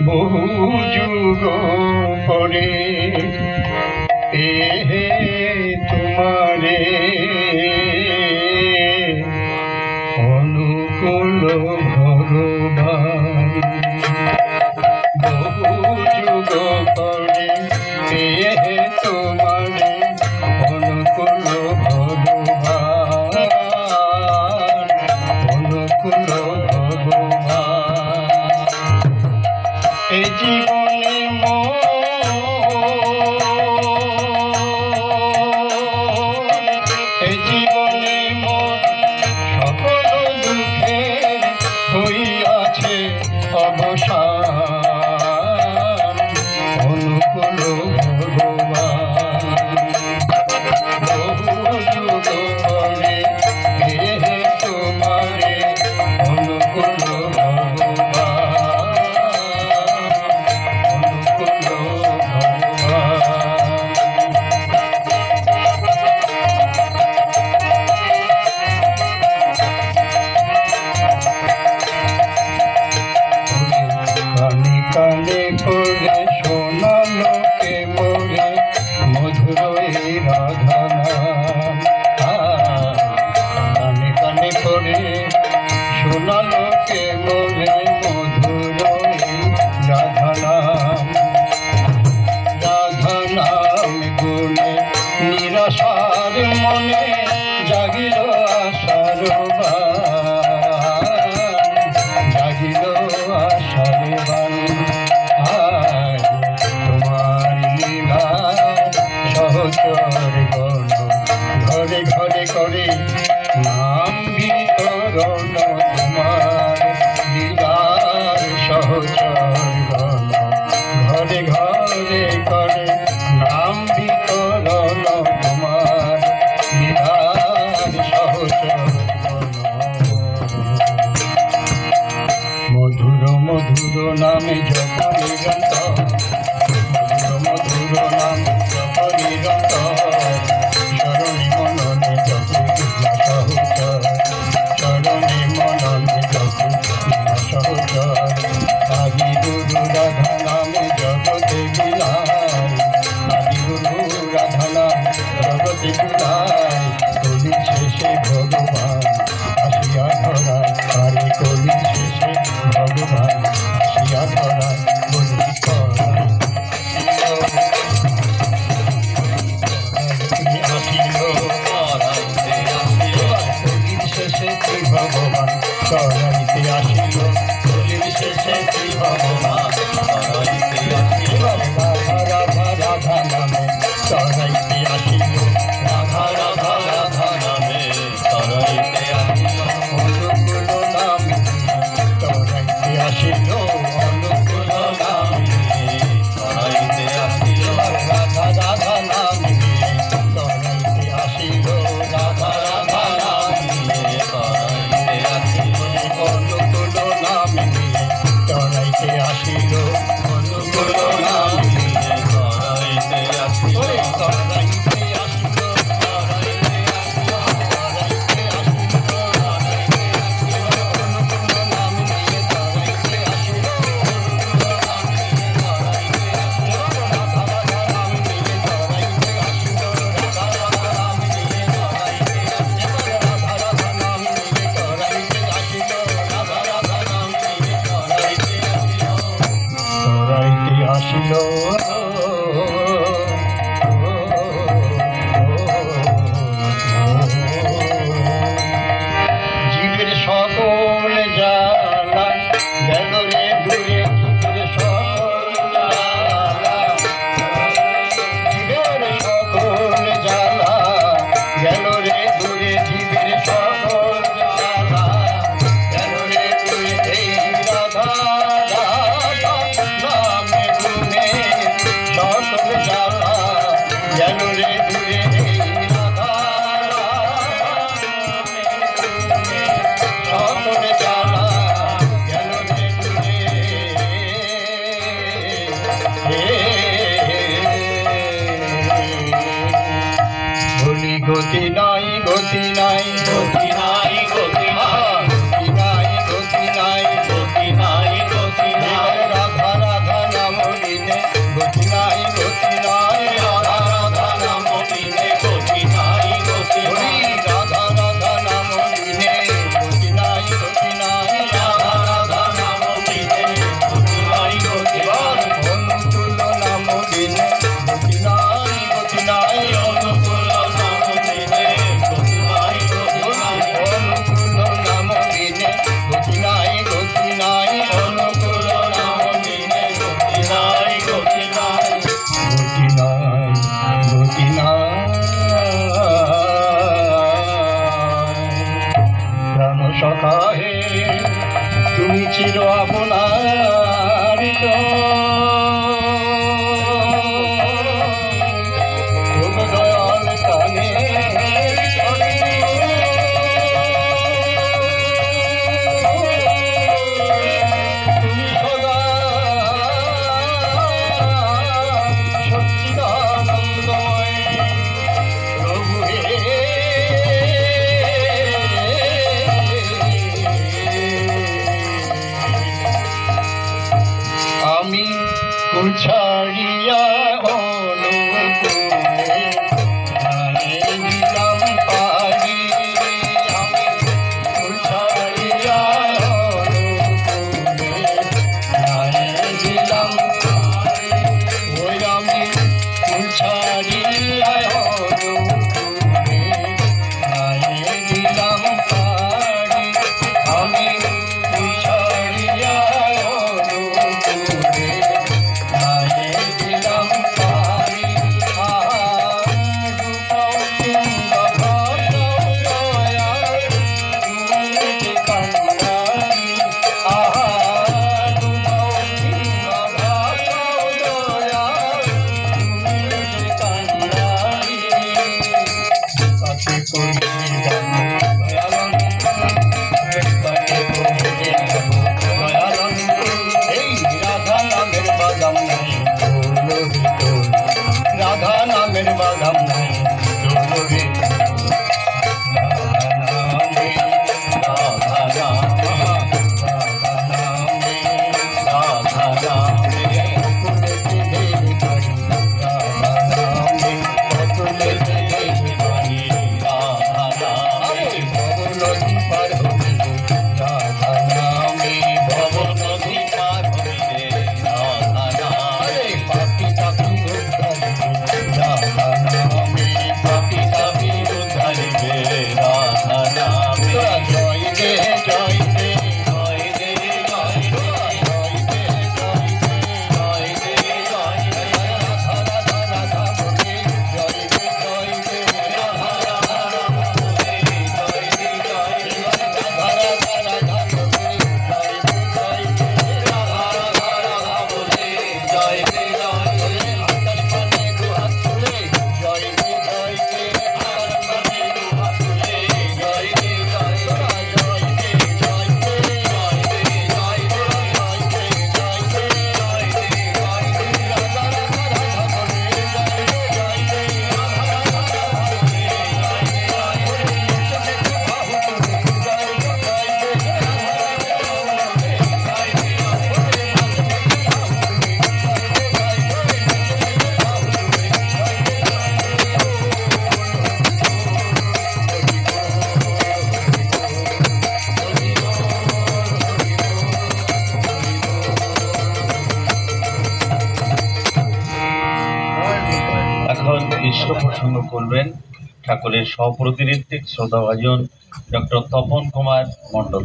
বহু যুগ পরে তোমারে অনুকূল ভগবান। বহু যুগ পরে তোমারে অনুকূল ভগবান, অনুকূল ভগবান। এ জীবনে জীবনে সকল দুঃখের হইয়াছে অবসান, অনুকূল ভগবান। বহু যুগ পরে তোমারে অনুকূল ভগবান, অনুকূল ভগবান। কানে কানে পড়ে শোনালো কে মোরে মধুর এই রাধা নাম। কানে কানে পড়ে শোনালো কে মোরে মধুর এই রাধা নাম। রাধা নাম গুণে নিরাশার মনে জাগিল আশার বাণ, জাগিল আশার বাণ। তোমার লীলা সহচর গণ ঘরে ঘরে করে নাম বিতরণ। তোমার লীলার সহচর গণ ঘরে ঘরে করে নাম বিতরণ। তোমার লীলার সহচর মধুর মধুর নামে জপ নিরন্তর, মধুর মধুর নামে জপ নিরন্তর। শরণে মননে জপ সহচর, শরণে মননে জপ সহচর। আদি গুরু রাধা নামে জগতে বিলাই, আদি গুরু রাধা নাম জগতে বিলাই। কলি শেষে ভগবান আসিয়া ধরায়, আরে কলি শেষে ভগবান আসিয়া ধরায়। বলি কলির শেষে তুই ভগবান সরাইতে আসিল, কলির শেষে তুই ভগবান সরাইতে আসিল। রাধা রাধা রাধা নামে সরাইতে আসিল, রাধা রাধা গতি নাই গতি নাই গতি নাই গতি নাই গতি নাই গতি নাই গতি নাই গতি নাই রাধা রাধা নাম দিনে গতি নাই গতি নাই রাধা রাধা নাম দিনে গতি নাই গতি নাই রাধা রাধা নাম দিনে গতি নাই গতি নাই রাধা রাধা নাম দিনে গতি নাই গতি নাই অনুকূল নাম দিনে গতি নাই গতি নাই অনুকূল নাম দিনে গতি নাই গতি নাই অনুকূল নাম দিনে গতি নাই গতি নাই অনুকূল নাম দিনে গতি নাই গতি নাই গতি নাই গতি নাই প্রাণ সখা হে তুমি চির আপনারিত দয়াল কানে তুমি সদা সচ্চিদানন্দময় প্রভু হে আমি কুল ছাড়িয়া অনুকূলে দিলাম পারি আমি কুল ছাড়িয়া অনুকূলে দিলাম পারি ওই আমি কুল ছাড়িয়া অনুকূলে দিলাম পারি আমি কুল ছাড়িয়া অনুকূলে দিলাম পারি রাধা নামের বাদাম নাই রাধা নামের বাদাম নাই দোলরে রাধা নামে রাধা নামে রাধা নামে ভব নদী পার হইলে রাধা নামে পাপি তাপি উদ্ধারিবে রাধা নামে জয় দে জয় দে জয় দে জয় দে জয় দে জয় দে জয় দে জয় দে রাধা রাধা রাধা বলে জয় দে জয় দে রাধা রাধা রাম বলে জয় দে জয় দে রাধা রাধা রাধা বলে জয় দে জয় দে রাধা রাধা রাধা বলে জয় দে জয় দে আকাশ পানে দুহাত তুলে জয় দে জয় দে আর মনে দুহাত তুলে জয় দে জয় দে জয় দে জয় দে জয় দে জয় দে জয় দে জয় দে জয় দে জয় দে রাধা রাধা রাধা বলে জয় দে জয় দে রাধা রাধা রাধা বলে জয় দে জয় দে বাহু তুলে জয় দে জয় দে এখন কৃষ্ণ প্রসঙ্গ করবেন ঠাকুরের সহপ্রতিনিধি শ্রদ্ধাভাজন ডক্টর তপন কুমার মণ্ডল।